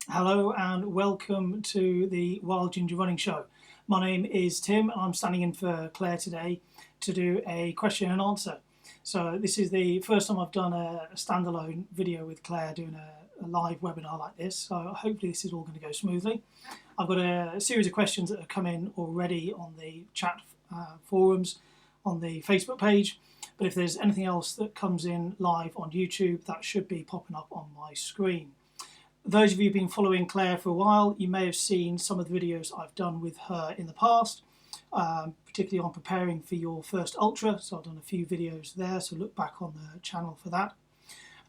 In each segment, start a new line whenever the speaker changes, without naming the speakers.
Hello and welcome to the Wild Ginger Running Show. My name is Tim and I'm standing in for Claire today to do a question and answer. So this is the first time I've done a standalone video with Claire doing a live webinar like this. So hopefully this is all going to go smoothly. I've got a series of questions that have come in already on the chat forums on the Facebook page. But if there's anything else that comes in live on YouTube, that should be popping up on my screen. Those of you who've been following Claire for a while, you may have seen some of the videos I've done with her in the past, particularly on preparing for your first ultra. So I've done a few videos there, so look back on the channel for that.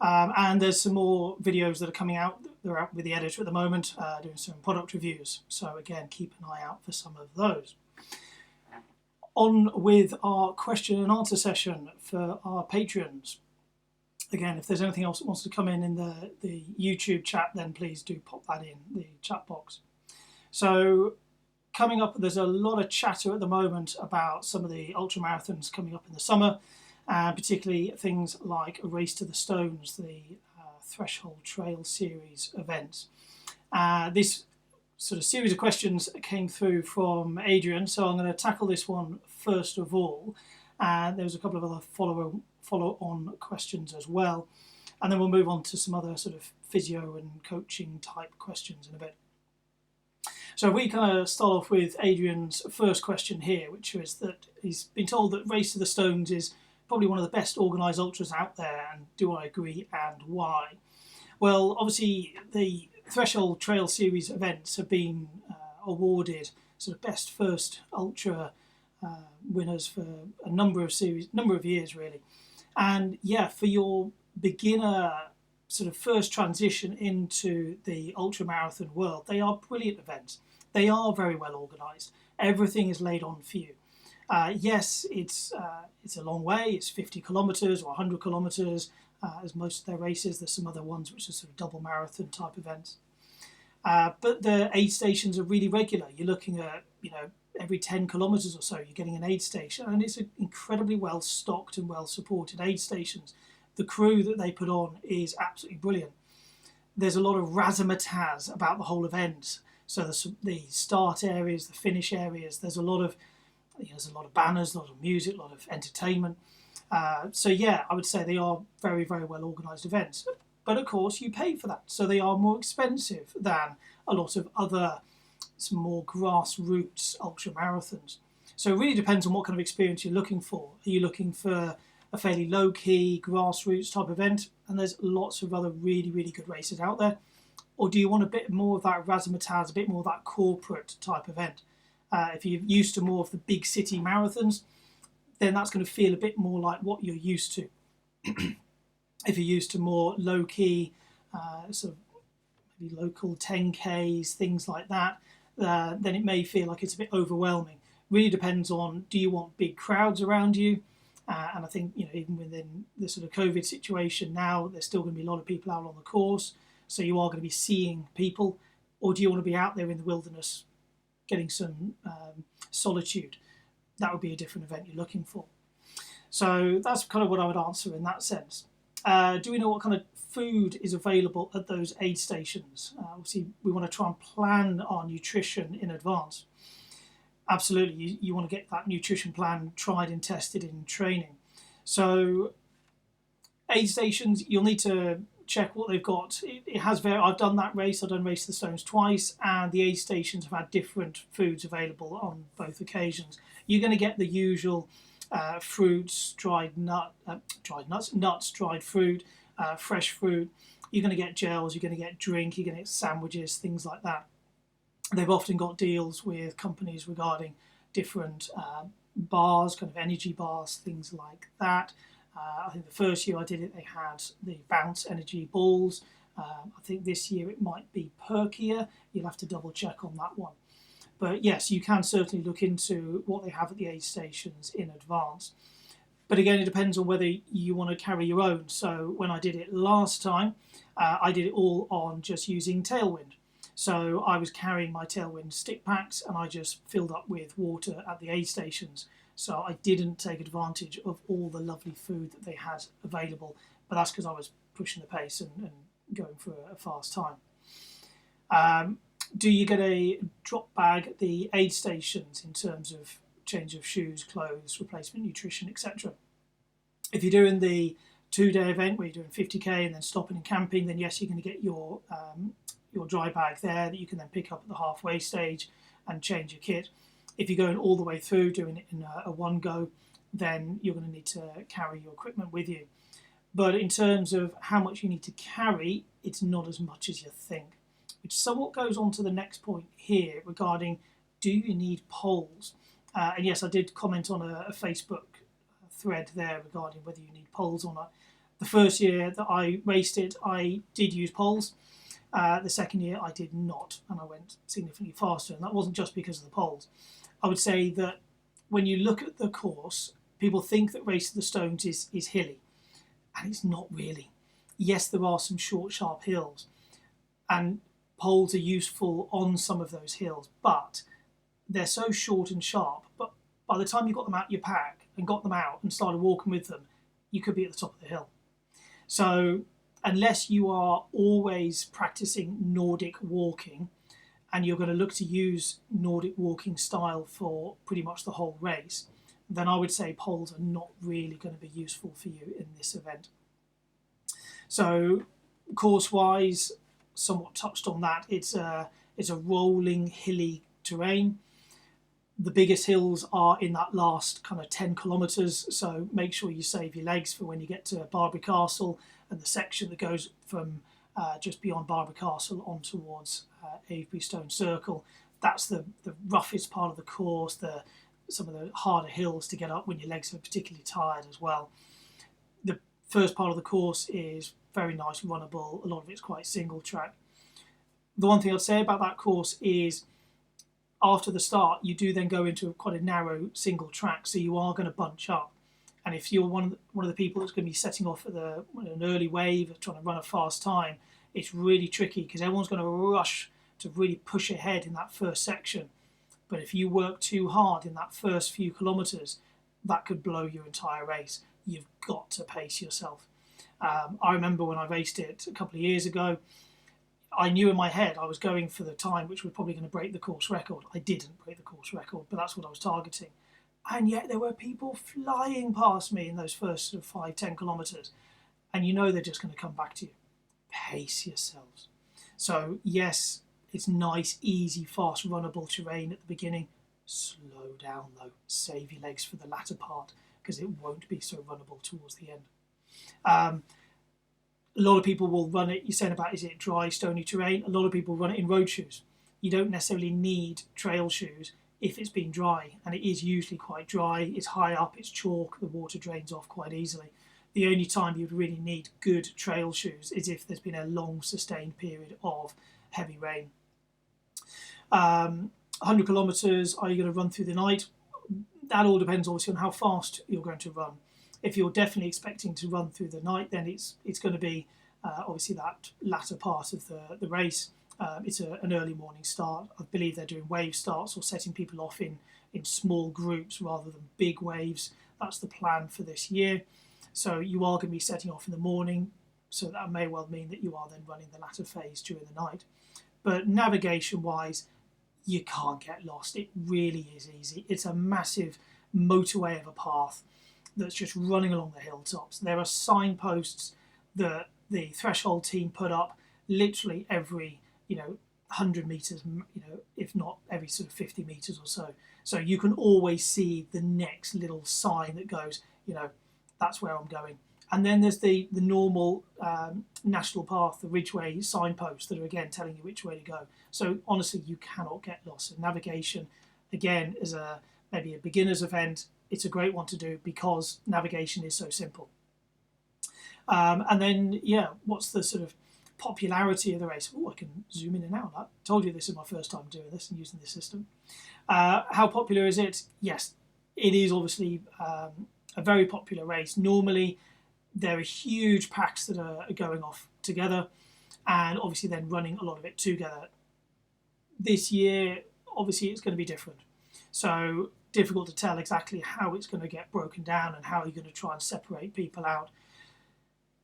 And there's some more videos that are coming out. They're out with the editor at the moment, doing some product reviews. So again, keep an eye out for some of those. On with our question and answer session for our patrons. Again, if there's anything else that wants to come in the YouTube chat, then please do pop that in the chat box. So coming up, there's a lot of chatter at the moment about some of the ultra marathons coming up in the summer, and particularly things like a Race to the Stones, the Threshold Trail Series events. This sort of series of questions came through from Adrian, so I'm going to tackle this one first of all. There was a couple of other follow-on questions as well, and then we'll move on to some other sort of physio and coaching type questions in a bit. So we kind of start off with Adrian's first question here, which is that he's been told that Race to the Stones is probably one of the best organised ultras out there, and do I agree and why? Well, obviously the Threshold Trail Series events have been awarded sort of best first ultra winners for a number of years really. And yeah, for your beginner sort of first transition into the ultra marathon world, they are brilliant events. They are very well organised. Everything is laid on for you. Yes, it's a long way. It's 50 kilometres or 100 kilometres, as most of their races. There's some other ones which are sort of double marathon type events. But the aid stations are really regular. You're looking at, every 10 kilometres or so, you're getting an aid station, and it's incredibly well stocked and well supported aid stations. The crew that they put on is absolutely brilliant. There's a lot of razzmatazz about the whole event. So the start areas, the finish areas, there's a lot of banners, a lot of music, a lot of entertainment. So yeah, I would say they are very, very well organised events. But of course, you pay for that, so they are more expensive than a lot of other some more grassroots ultra marathons. So it really depends on what kind of experience you're looking for. Are you looking for a fairly low-key grassroots type event, and there's lots of other really, really good races out there? Or do you want a bit more of that razzmatazz, a bit more of that corporate type event? If you're used to more of the big city marathons, then that's going to feel a bit more like what you're used to. If you're used to more low-key, sort of maybe local 10Ks, things like that, then it may feel like it's a bit overwhelming. Really depends on, do you want big crowds around you? And I think, even within the sort of COVID situation now, there's still going to be a lot of people out on the course, so you are going to be seeing people. Or do you want to be out there in the wilderness getting some solitude? That would be a different event you're looking for. So that's kind of what I would answer in that sense. Do we know what kind of food is available at those aid stations? Obviously, we want to try and plan our nutrition in advance. Absolutely, you want to get that nutrition plan tried and tested in training. So aid stations, you'll need to check what they've got. It has I've done that race. I've done Race to the Stones twice, and the aid stations have had different foods available on both occasions. You're going to get the usual fruits, dried nuts, dried fruit, fresh fruit. You're going to get gels, you're going to get drink, you're going to get sandwiches, things like that. They've often got deals with companies regarding different bars, kind of energy bars, things like that. I think the first year I did it, they had the Bounce energy balls. I think this year it might be Perkier. You'll have to double check on that one. But yes, you can certainly look into what they have at the aid stations in advance. But again, it depends on whether you want to carry your own. So when I did it last time, I did it all on just using Tailwind. So I was carrying my Tailwind stick packs and I just filled up with water at the aid stations. So I didn't take advantage of all the lovely food that they had available. But that's because I was pushing the pace and going for a fast time. Do you get a drop bag at the aid stations in terms of change of shoes, clothes, replacement nutrition, etc.? If you're doing the 2-day event where you're doing 50k and then stopping and camping, then yes, you're going to get your dry bag there that you can then pick up at the halfway stage and change your kit. If you're going all the way through, doing it in a one go, then you're going to need to carry your equipment with you. But in terms of how much you need to carry, it's not as much as you think, which somewhat goes on to the next point here regarding, do you need poles? And yes, I did comment on a Facebook thread there regarding whether you need poles or not. The first year that I raced it, I did use poles. The second year I did not, and I went significantly faster, and that wasn't just because of the poles. I would say that when you look at the course, people think that Race of the Stones is hilly, and it's not really. Yes, there are some short, sharp hills, and poles are useful on some of those hills, but they're so short and sharp. But by the time you got them out of your pack and got them out and started walking with them, you could be at the top of the hill. So unless you are always practicing Nordic walking and you're going to look to use Nordic walking style for pretty much the whole race, then I would say poles are not really going to be useful for you in this event. So course-wise, somewhat touched on that. It's a rolling, hilly terrain. The biggest hills are in that last kind of 10 kilometres, so make sure you save your legs for when you get to Barbary Castle and the section that goes from just beyond Barbary Castle on towards Avebury Stone Circle. That's the roughest part of the course, some of the harder hills to get up when your legs are particularly tired as well. The first part of the course is very nice, runnable. A lot of it's quite single track. The one thing I'd say about that course is after the start, you do then go into quite a narrow single track, so you are going to bunch up. And if you're one of the people that's going to be setting off at an early wave, trying to run a fast time, it's really tricky because everyone's going to rush to really push ahead in that first section. But if you work too hard in that first few kilometres, that could blow your entire race. You've got to pace yourself. I remember when I raced it a couple of years ago, I knew in my head I was going for the time which was probably going to break the course record. I didn't break the course record, but that's what I was targeting. And yet there were people flying past me in those first sort of 5-10 kilometres. And you know they're just going to come back to you. Pace yourselves. So yes, it's nice, easy, fast, runnable terrain at the beginning. Slow down though. Save your legs for the latter part because it won't be so runnable towards the end. A lot of people will run it, you're saying about is it dry, stony terrain? A lot of people run it in road shoes. You don't necessarily need trail shoes if it's been dry, and it is usually quite dry. It's high up, it's chalk, the water drains off quite easily. The only time you'd really need good trail shoes is if there's been a long sustained period of heavy rain. 100 kilometres, are you going to run through the night? That all depends obviously on how fast you're going to run. If you're definitely expecting to run through the night, then it's going to be obviously that latter part of the race. It's an early morning start. I believe they're doing wave starts or setting people off in small groups rather than big waves. That's the plan for this year. So you are going to be setting off in the morning, so that may well mean that you are then running the latter phase during the night. But navigation-wise, you can't get lost. It really is easy. It's a massive motorway of a path that's just running along the hilltops. There are signposts that the Threshold team put up literally every 100 metres, if not every sort of 50 metres or so. So you can always see the next little sign that goes, that's where I'm going. And then there's the normal national path, the Ridgeway signposts that are again telling you which way to go. So honestly, you cannot get lost. And navigation, again, is maybe a beginner's event. It's a great one to do because navigation is so simple. And then, what's the sort of popularity of the race? Oh, I can zoom in and out. I told you this is my first time doing this and using this system. How popular is it? Yes, it is obviously a very popular race. Normally, there are huge packs that are going off together and obviously then running a lot of it together. This year, obviously, it's going to be different. So difficult to tell exactly how it's going to get broken down and how you're going to try and separate people out.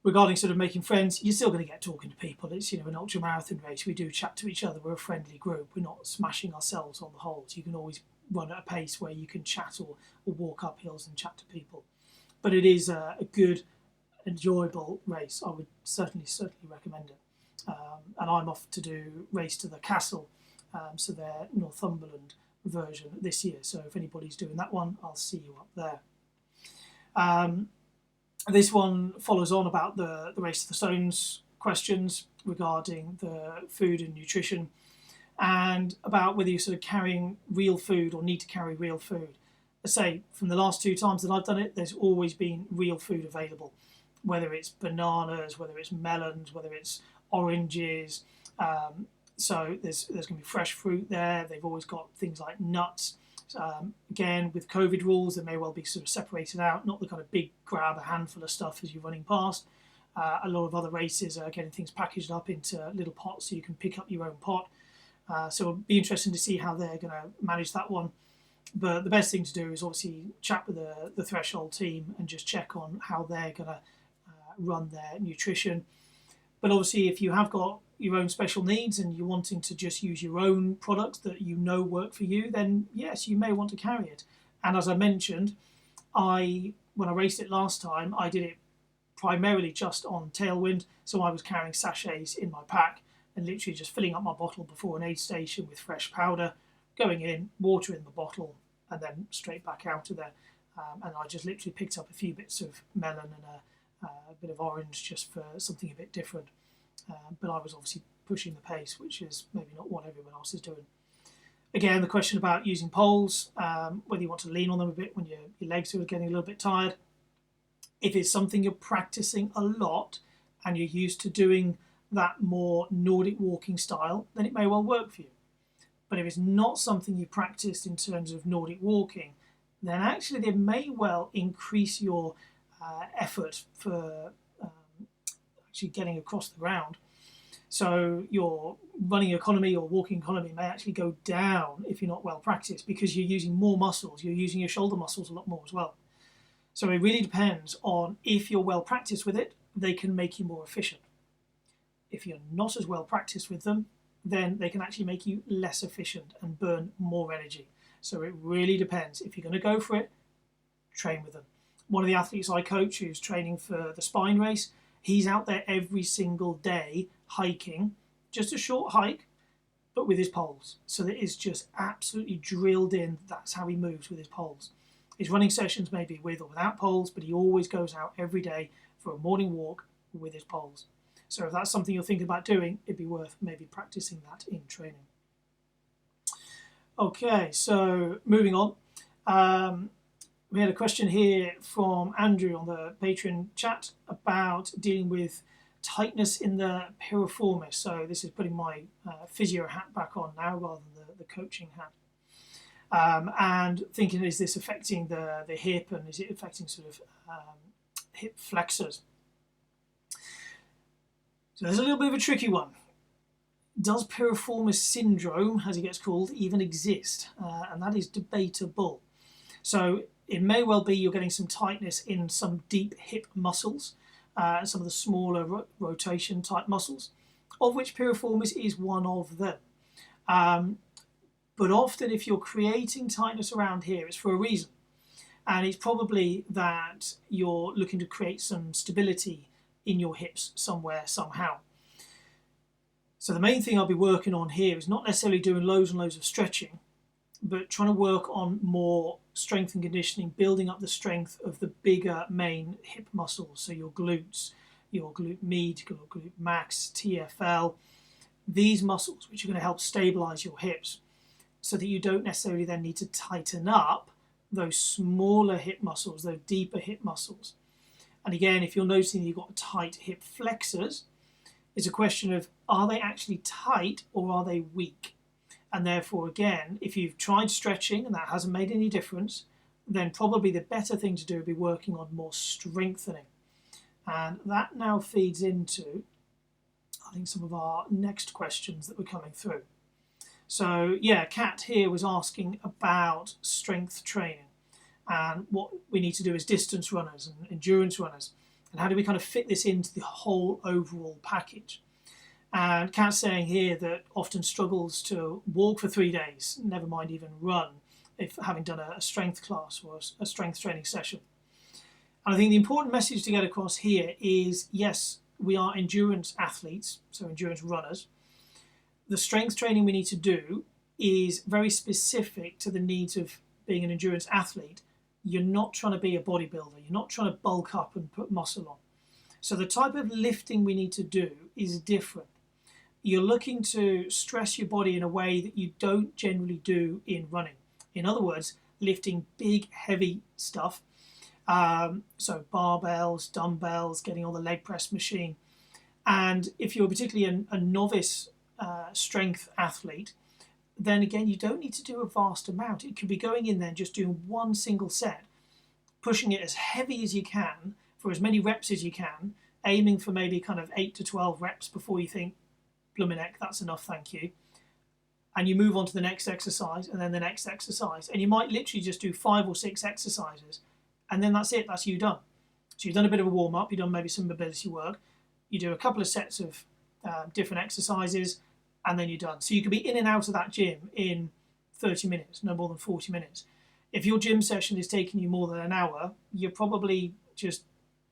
regarding sort of making friends, you're still going to get talking to people. It's, you know, an ultra marathon race. We do chat to each other. We're a friendly group. We're not smashing ourselves on the holes. You can always run at a pace where you can chat or walk up hills and chat to people. But it is a good, enjoyable race. I would certainly recommend it. And I'm off to do Race to the Castle, so their Northumberland version this year. So if anybody's doing that one, I'll see you up there. This one follows on about the Race to the Stones questions regarding the food and nutrition, and about whether you're sort of carrying real food or need to carry real food. I say, from the last 2 times that I've done it, there's always been real food available, whether it's bananas, whether it's melons, whether it's oranges. So there's going to be fresh fruit there. They've always got things like nuts. Again, with COVID rules, they may well be sort of separated out, not the kind of big grab a handful of stuff as you're running past. A lot of other races are getting things packaged up into little pots so you can pick up your own pot. So it'll be interesting to see how they're going to manage that one. But the best thing to do is obviously chat with the Threshold team and just check on how they're going to run their nutrition. But obviously, if you have got your own special needs and you're wanting to just use your own products that you know work for you, then yes, you may want to carry it. And as I mentioned, when I raced it last time, I did it primarily just on tailwind, so I was carrying sachets in my pack and literally just filling up my bottle before an aid station with fresh powder, going in, water in the bottle, and then straight back out of there. And I just literally picked up a few bits of melon and a bit of orange just for something a bit different. But I was obviously pushing the pace, which is maybe not what everyone else is doing. Again, the question about using poles, whether you want to lean on them a bit when your legs are getting a little bit tired. If it's something you're practicing a lot and you're used to doing that more Nordic walking style, then it may well work for you. But if it's not something you practiced in terms of Nordic walking, then actually they may well increase your effort for actually getting across the ground. So your running economy or walking economy may actually go down if you're not well practiced, because you're using more muscles. You're using your shoulder muscles a lot more as well. So it really depends on, if you're well practiced with it, they can make you more efficient. If you're not as well practiced with them, then they can actually make you less efficient and burn more energy. So it really depends. If you're going to go for it, train with them. One of the athletes I coach who's training for the spine race, he's out there every single day hiking, just a short hike, but with his poles. So that it's just absolutely drilled in. That's how he moves, with his poles. His running sessions may be with or without poles, but he always goes out every day for a morning walk with his poles. So if that's something you're thinking about doing, it'd be worth maybe practicing that in training. Okay, so moving on. We had a question here from Andrew on the Patreon chat about dealing with tightness in the piriformis. So this is putting my physio hat back on now rather than the coaching hat. And thinking, is this affecting the hip, and is it affecting sort of hip flexors? So there's a little bit of a tricky one. Does piriformis syndrome, as it gets called, even exist? And that is debatable. So it may well be you're getting some tightness in some deep hip muscles, some of the smaller rotation type muscles, of which piriformis is one of them. But often if you're creating tightness around here, it's for a reason. And it's probably that you're looking to create some stability in your hips somewhere, somehow. So the main thing I'll be working on here is not necessarily doing loads and loads of stretching, but trying to work on more strength and conditioning, building up the strength of the bigger main hip muscles. So your glutes, your glute med, your glute max, TFL, these muscles, which are going to help stabilize your hips, so that you don't necessarily then need to tighten up those smaller hip muscles, those deeper hip muscles. And again, if you're noticing you've got tight hip flexors, it's a question of, are they actually tight or are they weak? And therefore, again, if you've tried stretching and that hasn't made any difference, then probably the better thing to do would be working on more strengthening. And that now feeds into, I think, some of our next questions that were coming through. So yeah, Kat here was asking about strength training and what we need to do as distance runners and endurance runners. And how do we kind of fit this into the whole overall package? And Kat's saying here that often struggles to walk for 3 days, never mind even run, if having done a strength class or a strength training session. And I think the important message to get across here is, yes, we are endurance athletes, so endurance runners. The strength training we need to do is very specific to the needs of being an endurance athlete. You're not trying to be a bodybuilder. You're not trying to bulk up and put muscle on. So the type of lifting we need to do is different. You're looking to stress your body in a way that you don't generally do in running. In other words, lifting big, heavy stuff. So barbells, dumbbells, getting on the leg press machine. And if you're particularly a novice strength athlete, then again, you don't need to do a vast amount. It could be going in there and just doing one single set, pushing it as heavy as you can for as many reps as you can, aiming for maybe kind of 8 to 12 reps before you think, blooming heck, that's enough, thank you. And you move on to the next exercise and then the next exercise. And you might literally just do 5 or 6 exercises and then that's it, that's you done. So you've done a bit of a warm up, you've done maybe some mobility work, you do a couple of sets of different exercises and then you're done. So you could be in and out of that gym in 30 minutes, no more than 40 minutes. If your gym session is taking you more than an hour, you're probably just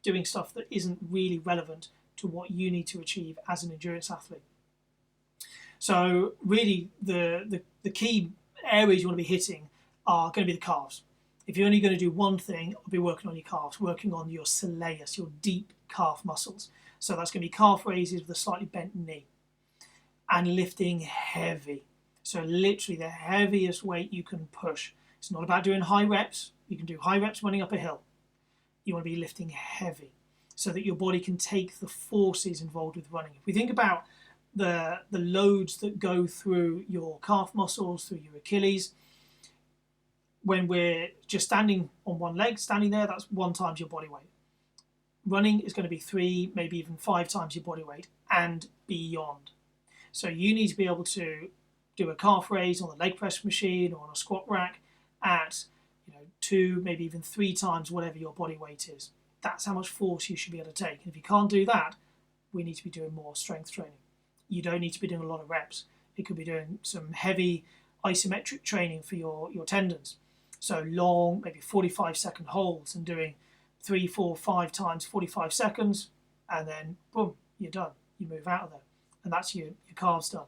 doing stuff that isn't really relevant to what you need to achieve as an endurance athlete. So really the key areas you want to be hitting are going to be the calves. If you're only going to do one thing, I'll be working on your calves, working on your soleus, your deep calf muscles. So that's going to be calf raises with a slightly bent knee and lifting heavy. So literally the heaviest weight you can push. It's not about doing high reps. You can do high reps running up a hill. You want to be lifting heavy so that your body can take the forces involved with running. If we think about the loads that go through your calf muscles, through your Achilles, when we're just standing on one leg, standing there, that's 1 times your body weight. Running is going to be 3, maybe even 5 times your body weight and beyond. So you need to be able to do a calf raise on the leg press machine or on a squat rack at 2, maybe even 3 times whatever your body weight is. That's how much force you should be able to take. And if you can't do that, we need to be doing more strength training. You don't need to be doing a lot of reps. It could be doing some heavy isometric training for your tendons. So long, maybe 45-second holds and doing 3, 4, 5 times 45 seconds, and then boom, you're done. You move out of there, and that's your calves done.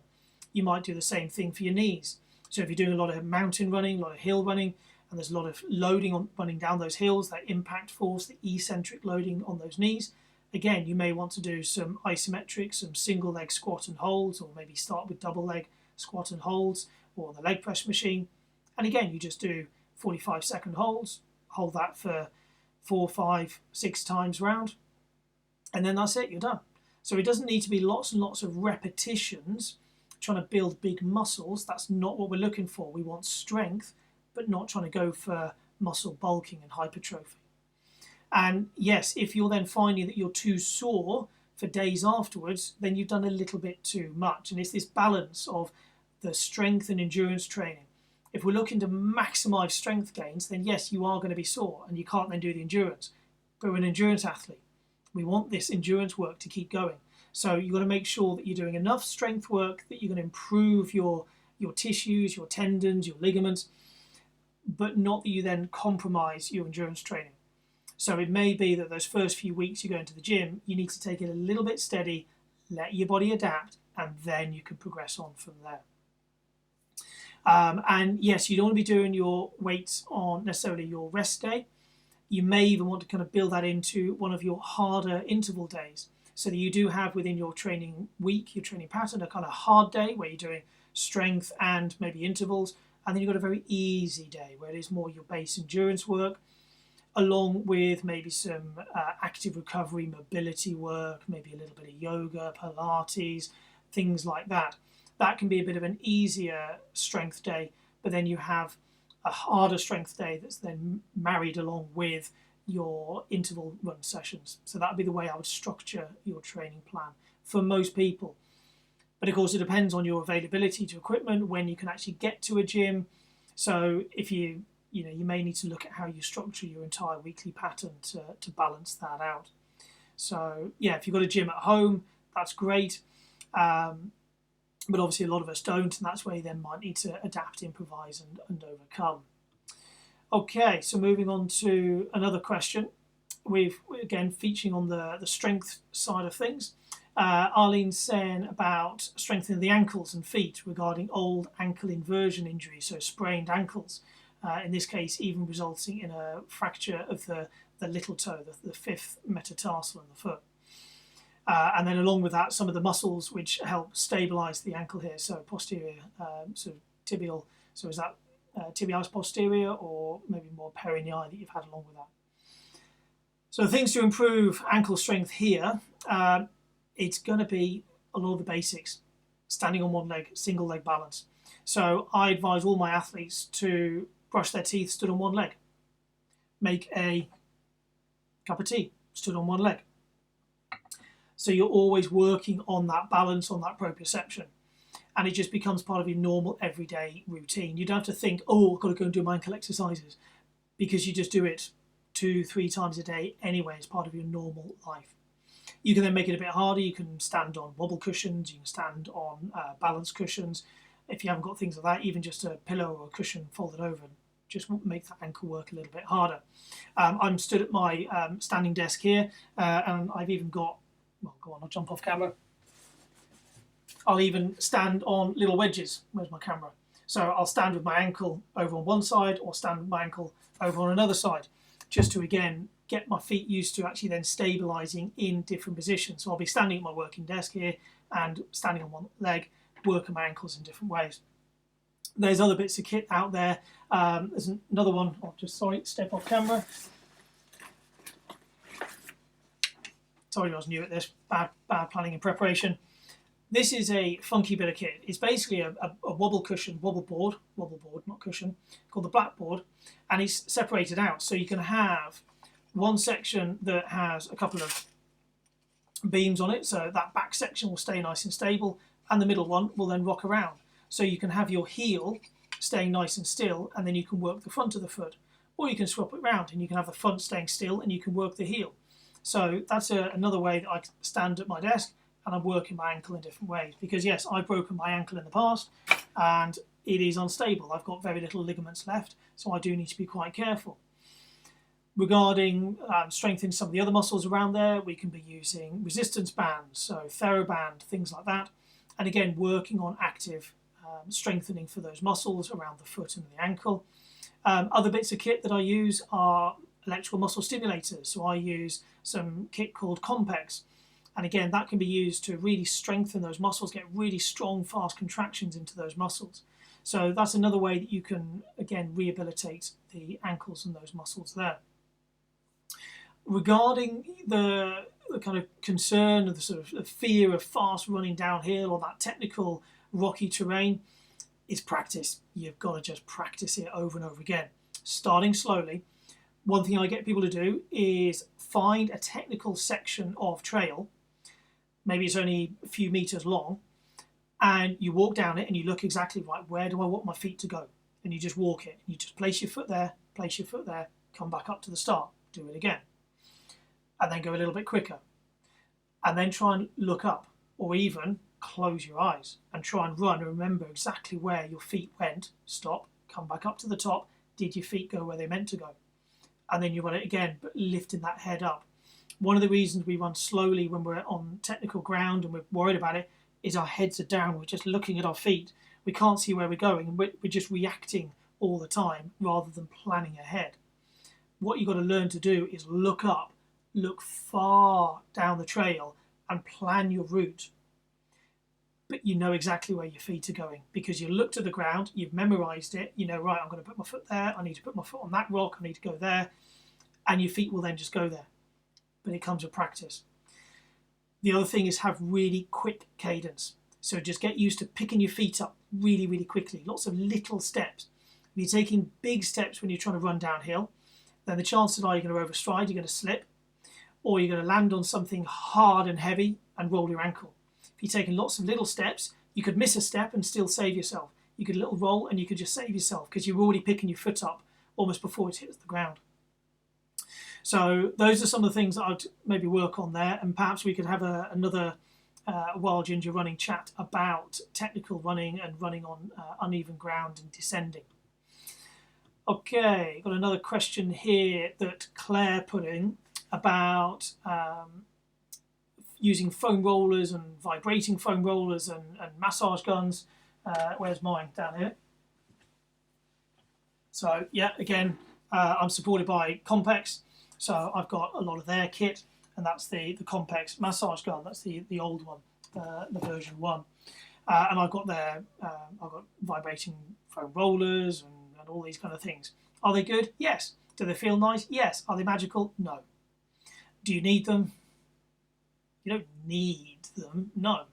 You might do the same thing for your knees. So if you're doing a lot of mountain running, a lot of hill running, and there's a lot of loading on running down those hills, that impact force, the eccentric loading on those knees, again, you may want to do some isometric, some single leg squat and holds, or maybe start with double leg squat and holds, or on the leg press machine. And again, you just do 45-second holds, hold that for 4, 5, 6 times round, and then that's it, you're done. So it doesn't need to be lots and lots of repetitions trying to build big muscles. That's not what we're looking for. We want strength, but not trying to go for muscle bulking and hypertrophy. And yes, if you're then finding that you're too sore for days afterwards, then you've done a little bit too much. And it's this balance of the strength and endurance training. If we're looking to maximize strength gains, then yes, you are going to be sore and you can't then do the endurance. But we're an endurance athlete. We want this endurance work to keep going. So you've got to make sure that you're doing enough strength work that you're going to improve your tissues, your tendons, your ligaments, but not that you then compromise your endurance training. So it may be that those first few weeks you go into the gym, you need to take it a little bit steady, let your body adapt, and then you can progress on from there. And yes, you don't want to be doing your weights on necessarily your rest day. You may even want to kind of build that into one of your harder interval days, so that you do have within your training week, your training pattern, a kind of hard day where you're doing strength and maybe intervals, and then you've got a very easy day where it is more your base endurance work, along with maybe some active recovery, mobility work, maybe a little bit of yoga, Pilates, things like that. That can be a bit of an easier strength day, but then you have a harder strength day that's then married along with your interval run sessions. So that would be the way I would structure your training plan for most people. But of course, it depends on your availability to equipment, when you can actually get to a gym. So if you may need to look at how you structure your entire weekly pattern to balance that out. So yeah, if you've got a gym at home, that's great. But obviously a lot of us don't, and that's where you then might need to adapt, improvise, and overcome. Okay, so moving on to another question. We've again featuring on the strength side of things. Arlene's saying about strengthening the ankles and feet regarding old ankle inversion injuries, so sprained ankles. In this case, even resulting in a fracture of the little toe, the fifth metatarsal in the foot. And then along with that, some of the muscles which help stabilise the ankle here, so posterior, sort of tibial, so is that tibialis posterior or maybe more perineal that you've had along with that. So things to improve ankle strength here, it's going to be a lot of the basics. Standing on one leg, single leg balance. So I advise all my athletes to brush their teeth stood on one leg. Make a cup of tea stood on one leg. So you're always working on that balance, on that proprioception. And it just becomes part of your normal everyday routine. You don't have to think, oh, I've got to go and do my ankle exercises, because you just do it 2-3 times a day anyway as part of your normal life. You can then make it a bit harder. You can stand on wobble cushions, you can stand on balance cushions. If you haven't got things like that, even just a pillow or a cushion folded over, just make that ankle work a little bit harder. I'm stood at my standing desk here, and I've even got, well, go on, I'll jump off camera. I'll even stand on little wedges. Where's my camera? So I'll stand with my ankle over on one side or stand with my ankle over on another side, just to, again, get my feet used to actually then stabilising in different positions. So I'll be standing at my working desk here and standing on one leg, working my ankles in different ways. There's other bits of kit out there. There's another one. I'll just, step off camera. Told you I was new at this. Bad planning and preparation. This is a funky bit of kit. It's basically a wobble cushion, wobble board, not cushion, called the blackboard, and it's separated out. So you can have one section that has a couple of beams on it, so that back section will stay nice and stable, and the middle one will then rock around. So you can have your heel staying nice and still, and then you can work the front of the foot. Or you can swap it round, and you can have the front staying still, and you can work the heel. So that's another way that I stand at my desk, and I'm working my ankle in different ways. Because yes, I've broken my ankle in the past, and it is unstable. I've got very little ligaments left, so I do need to be quite careful. Regarding strengthening some of the other muscles around there, we can be using resistance bands, so TheraBand, things like that. And again, working on active strengthening for those muscles around the foot and the ankle. Other bits of kit that I use are electrical muscle stimulators. So I use some kit called Compex. And again, that can be used to really strengthen those muscles, get really strong, fast contractions into those muscles. So that's another way that you can, again, rehabilitate the ankles and those muscles there. Regarding the kind of concern of the sort of fear of fast running downhill or that technical rocky terrain, it's practice. You've got to just practice it over and over again, starting slowly. One thing I get people to do is find a technical section of trail, maybe it's only a few meters long, and you walk down it and you look exactly right, where do I want my feet to go? And you just walk it, and you just place your foot there, come back up to the start, do it again. And then go a little bit quicker. And then try and look up, or even close your eyes and try and run and remember exactly where your feet went, stop, come back up to the top, did your feet go where they meant to go? And then you run it again, but lifting that head up. One of the reasons we run slowly when we're on technical ground and we're worried about it is our heads are down, we're just looking at our feet. We can't see where we're going, and we're just reacting all the time rather than planning ahead. What you've got to learn to do is look up, look far down the trail and plan your route. But you know exactly where your feet are going because you looked at the ground, you've memorized it, you know, right, I'm going to put my foot there, I need to put my foot on that rock, I need to go there, and your feet will then just go there. But it comes with practice. The other thing is have really quick cadence. So just get used to picking your feet up really, really quickly. Lots of little steps. If you're taking big steps when you're trying to run downhill, then the chances are you're going to overstride, you're going to slip, or you're going to land on something hard and heavy and roll your ankle. If you're taking lots of little steps, you could miss a step and still save yourself. You could little roll and you could just save yourself because you're already picking your foot up almost before it hits the ground. So those are some of the things that I'd maybe work on there, and perhaps we could have another Wild Ginger running chat about technical running and running on uneven ground and descending. Okay, got another question here that Claire put in about using foam rollers and vibrating foam rollers and massage guns. Where's mine? Down here. So yeah, again, I'm supported by Compex, so I've got a lot of their kit, and that's the Compex massage gun. That's the old one, the version 1, and I've got I've got vibrating foam rollers and all these kind of things. Are they good? Yes. Do they feel nice? Yes. Are they magical? No. Do you need them? You don't need them. No.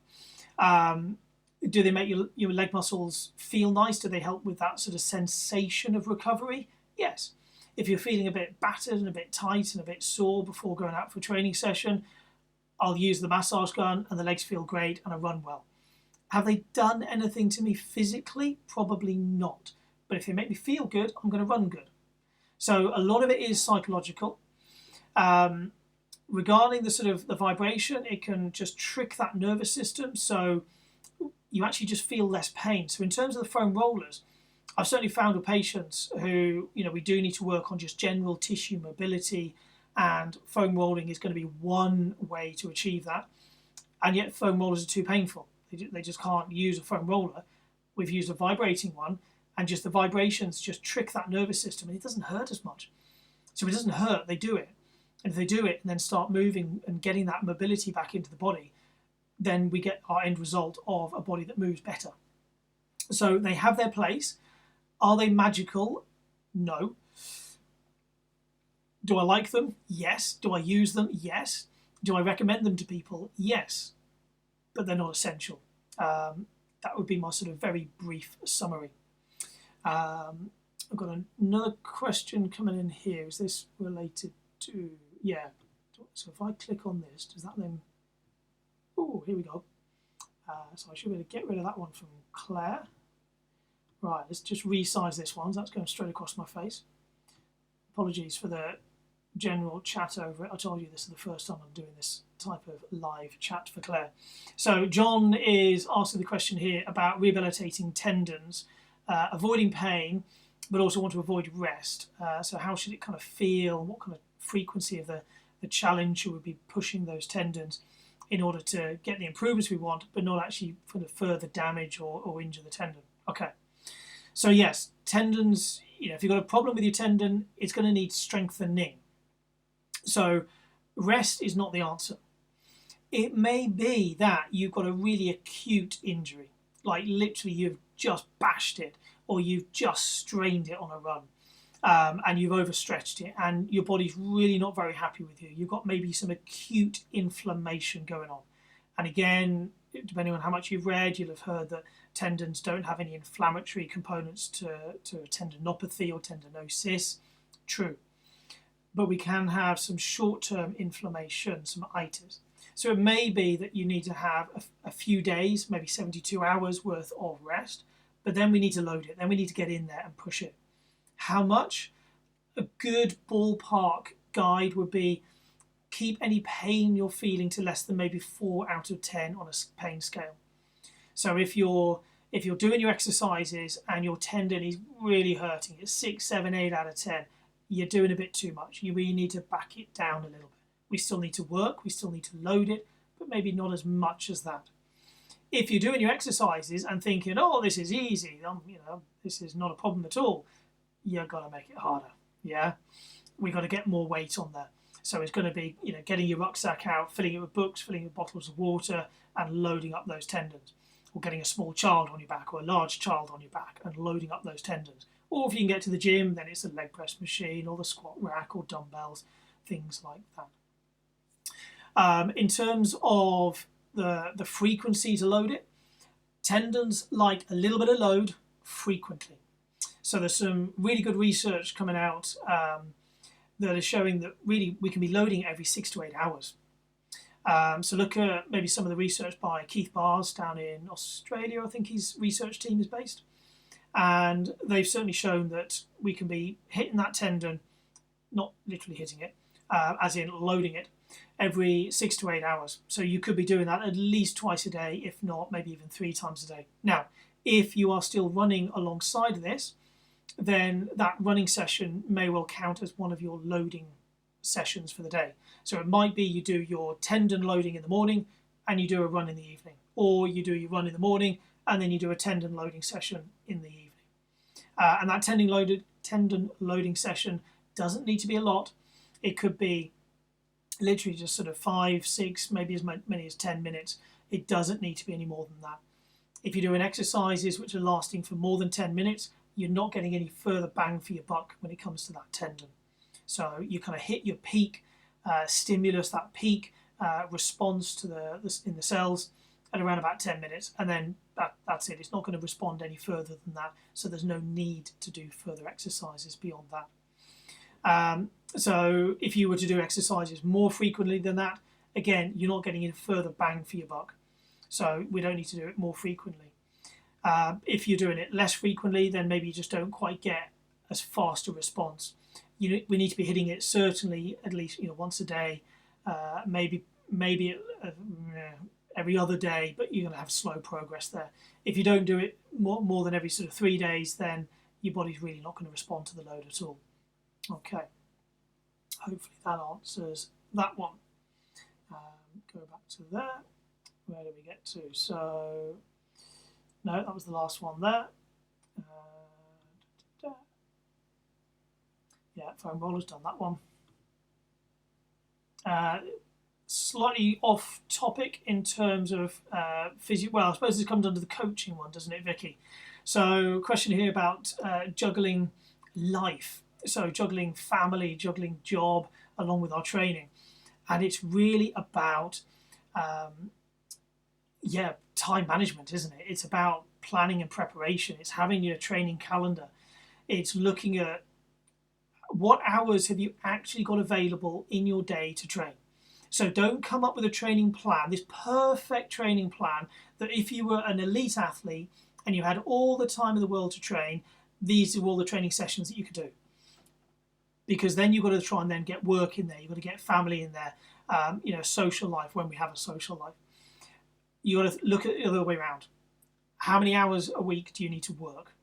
Do they make your leg muscles feel nice? Do they help with that sort of sensation of recovery? Yes. If you're feeling a bit battered and a bit tight and a bit sore before going out for a training session, I'll use the massage gun and the legs feel great and I run well. Have they done anything to me physically? Probably not. But if they make me feel good, I'm going to run good. So a lot of it is psychological. Regarding the sort of the vibration, it can just trick that nervous system, so you actually just feel less pain. So in terms of the foam rollers, I've certainly found with patients who, we do need to work on just general tissue mobility, and foam rolling is going to be one way to achieve that. And yet foam rollers are too painful. They just can't use a foam roller. We've used a vibrating one, and just the vibrations just trick that nervous system, and it doesn't hurt as much. So if it doesn't hurt, they do it. And if they do it and then start moving and getting that mobility back into the body, then we get our end result of a body that moves better. So they have their place. Are they magical? No. Do I like them? Yes. Do I use them? Yes. Do I recommend them to people? Yes. But they're not essential. That would be my sort of very brief summary. I've got another question coming in here. Is this related to... Yeah. So if I click on this, does that then... Oh, here we go. So I should be able to get rid of that one from Claire. Right, let's just resize this one. So that's going straight across my face. Apologies for the general chat over it. I told you this is the first time I'm doing this type of live chat for Claire. So John is asking the question here about rehabilitating tendons, avoiding pain, but also want to avoid rest. So how should it kind of feel? What kind of frequency of the challenge should we be pushing those tendons in order to get the improvements we want, but not actually for the further damage or injure the tendon? Okay. So yes, tendons, if you've got a problem with your tendon, it's going to need strengthening. So rest is not the answer. It may be that you've got a really acute injury, like literally you've just bashed it or you've just strained it on a run, and you've overstretched it and your body's really not very happy with you. You've got maybe some acute inflammation going on. And again, depending on how much you've read, you'll have heard that tendons don't have any inflammatory components to tendinopathy or tendinosis. True. But we can have some short-term inflammation, some itis. So it may be that you need to have a few days, maybe 72 hours worth of rest, but then we need to load it. Then we need to get in there and push it. How much? A good ballpark guide would be keep any pain you're feeling to less than maybe 4 out of 10 on a pain scale. So if you're doing your exercises and your tendon is really hurting, it's 6, 7, 8 out of 10, you're doing a bit too much. You really need to back it down a little bit. We still need to work, we still need to load it, but maybe not as much as that. If you're doing your exercises and thinking, oh, this is easy, this is not a problem at all, you've got to make it harder. Yeah, we've got to get more weight on there. So it's going to be, getting your rucksack out, filling it with books, filling it with bottles of water, and loading up those tendons. Or getting a small child on your back or a large child on your back and loading up those tendons. Or if you can get to the gym, then it's a leg press machine or the squat rack or dumbbells, things like that. In terms of the frequency to load it, tendons like a little bit of load frequently. So there's some really good research coming out that is showing that really we can be loading every 6 to 8 hours. So look at maybe some of the research by Keith Bars down in Australia, I think his research team is based. And they've certainly shown that we can be hitting that tendon, not literally hitting it, as in loading it, every 6 to 8 hours. So you could be doing that at least twice a day, if not maybe even 3 times a day. Now, if you are still running alongside of this, then that running session may well count as one of your loading sessions for the day. So it might be you do your tendon loading in the morning and you do a run in the evening, or you do your run in the morning and then you do a tendon loading session in the evening. And that tendon loading session doesn't need to be a lot. It could be literally just sort of 5, 6, maybe as many as 10 minutes. It doesn't need to be any more than that. If you're doing exercises which are lasting for more than 10 minutes, you're not getting any further bang for your buck when it comes to that tendon. So you kind of hit your peak stimulus, that peak response to in the cells at around about 10 minutes, and then that's it. It's not going to respond any further than that, so there's no need to do further exercises beyond that. So if you were to do exercises more frequently than that, again, you're not getting any further bang for your buck. So we don't need to do it more frequently. If you're doing it less frequently, then maybe you just don't quite get as fast a response. We need to be hitting it certainly at least once a day, maybe every other day, but you're going to have slow progress there. If you don't do it more than every sort of 3 days, then your body's really not going to respond to the load at all. Okay, hopefully that answers that one. Go back to there. Where do we get to? So, no, that was the last one there. Yeah, foam roller's done that one. Slightly off topic in terms of physio. Well, I suppose this comes under the coaching one, doesn't it, Vicky? So, question here about juggling life. So, juggling family, juggling job, along with our training. And it's really about, time management, isn't it? It's about planning and preparation. It's having your training calendar. It's looking at what hours have you actually got available in your day to train. So don't come up with a training plan, this perfect training plan that if you were an elite athlete and you had all the time in the world to train, these are all the training sessions that you could do. Because then you've got to try and then get work in there, you've got to get family in there, social life when we have a social life. You've got to look at it the other way around. How many hours a week do you need to work?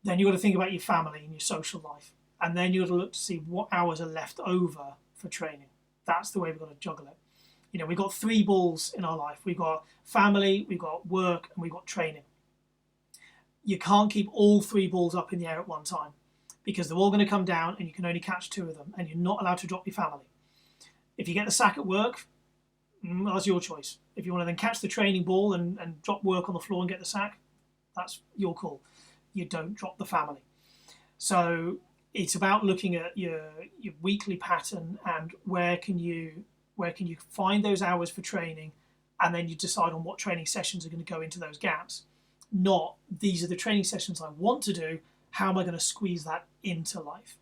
Then you've got to think about your family and your social life. And then you've got to look to see what hours are left over for training. That's the way we've got to juggle it. We've got 3 balls in our life. We've got family, we've got work, and we've got training. You can't keep all 3 balls up in the air at one time because they're all going to come down and you can only catch 2 of them and you're not allowed to drop your family. If you get the sack at work, that's your choice. If you want to then catch the training ball and drop work on the floor and get the sack, that's your call. You don't drop the family. So it's about looking at your weekly pattern and where can you find those hours for training, and then you decide on what training sessions are going to go into those gaps. Not, these are the training sessions I want to do, how am I going to squeeze that into life?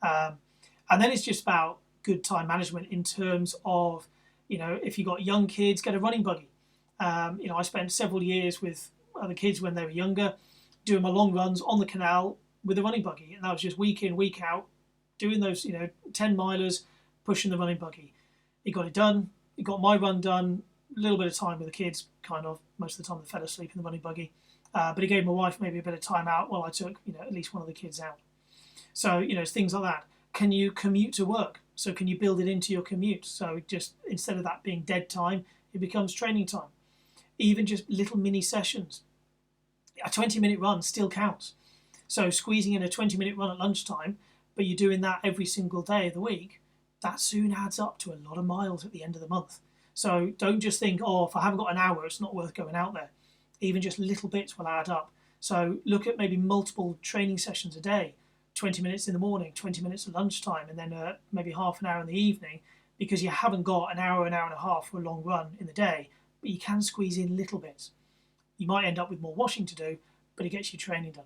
And then it's just about good time management in terms of, if you've got young kids, get a running buggy. I spent several years with other kids when they were younger, doing my long runs on the canal with a running buggy, and that was just week in, week out, doing those 10 milers, pushing the running buggy. It got it done. It got my run done. A little bit of time with the kids, kind of most of the time they fell asleep in the running buggy, but it gave my wife maybe a bit of time out while I took at least one of the kids out. So it's things like that. Can you commute to work? So can you build it into your commute? So just instead of that being dead time, it becomes training time. Even just little mini sessions. A 20-minute run still counts. So squeezing in a 20-minute run at lunchtime, but you're doing that every single day of the week, that soon adds up to a lot of miles at the end of the month. So don't just think, if I haven't got an hour, it's not worth going out there. Even just little bits will add up. So look at maybe multiple training sessions a day, 20 minutes in the morning, 20 minutes at lunchtime, and then maybe half an hour in the evening, because you haven't got an hour and a half for a long run in the day, but you can squeeze in little bits. You might end up with more washing to do, but it gets your training done.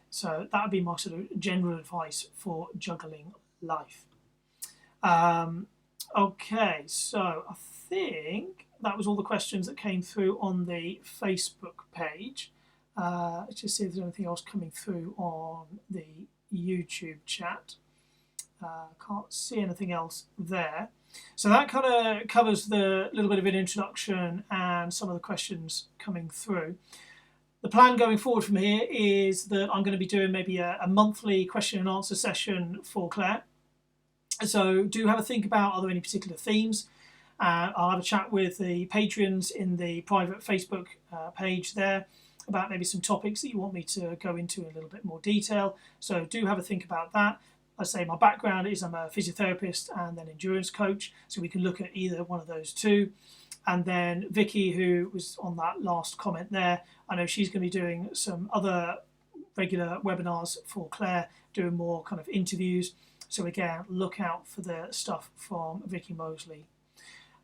So that would be my sort of general advice for juggling life. Okay, so I think that was all the questions that came through on the Facebook page. Let's just see if there's anything else coming through on the YouTube chat. Can't see anything else there. So that kind of covers the little bit of an introduction and some of the questions coming through. The plan going forward from here is that I'm going to be doing maybe a monthly question and answer session for Claire. So do have a think about, are there any particular themes? I'll have a chat with the patrons in the private Facebook page there about maybe some topics that you want me to go into in a little bit more detail. So do have a think about that. I say my background is I'm a physiotherapist and then endurance coach, so we can look at either one of those two. And then Vicky, who was on that last comment there, I know she's going to be doing some other regular webinars for Claire, doing more kind of interviews. So again, look out for the stuff from Vicky Mosley.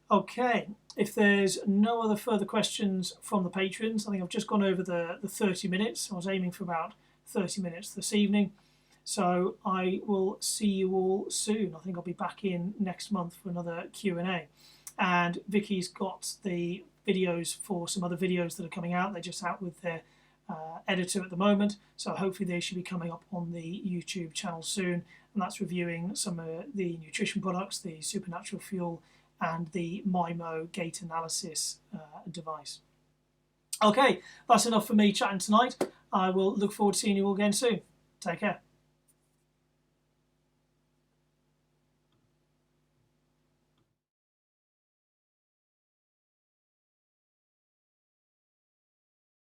Okay, if there's no other further questions from the patrons, I think I've just gone over the 30 minutes. I was aiming for about 30 minutes this evening. So I will see you all soon. I think I'll be back in next month for another Q&A. And Vicky's got the videos for some other videos that are coming out. They're just out with their editor at the moment. So hopefully they should be coming up on the YouTube channel soon. And that's reviewing some of the nutrition products, the Supernatural Fuel, and the MIMO gait analysis device. Okay, that's enough for me chatting tonight. I will look forward to seeing you all again soon. Take care.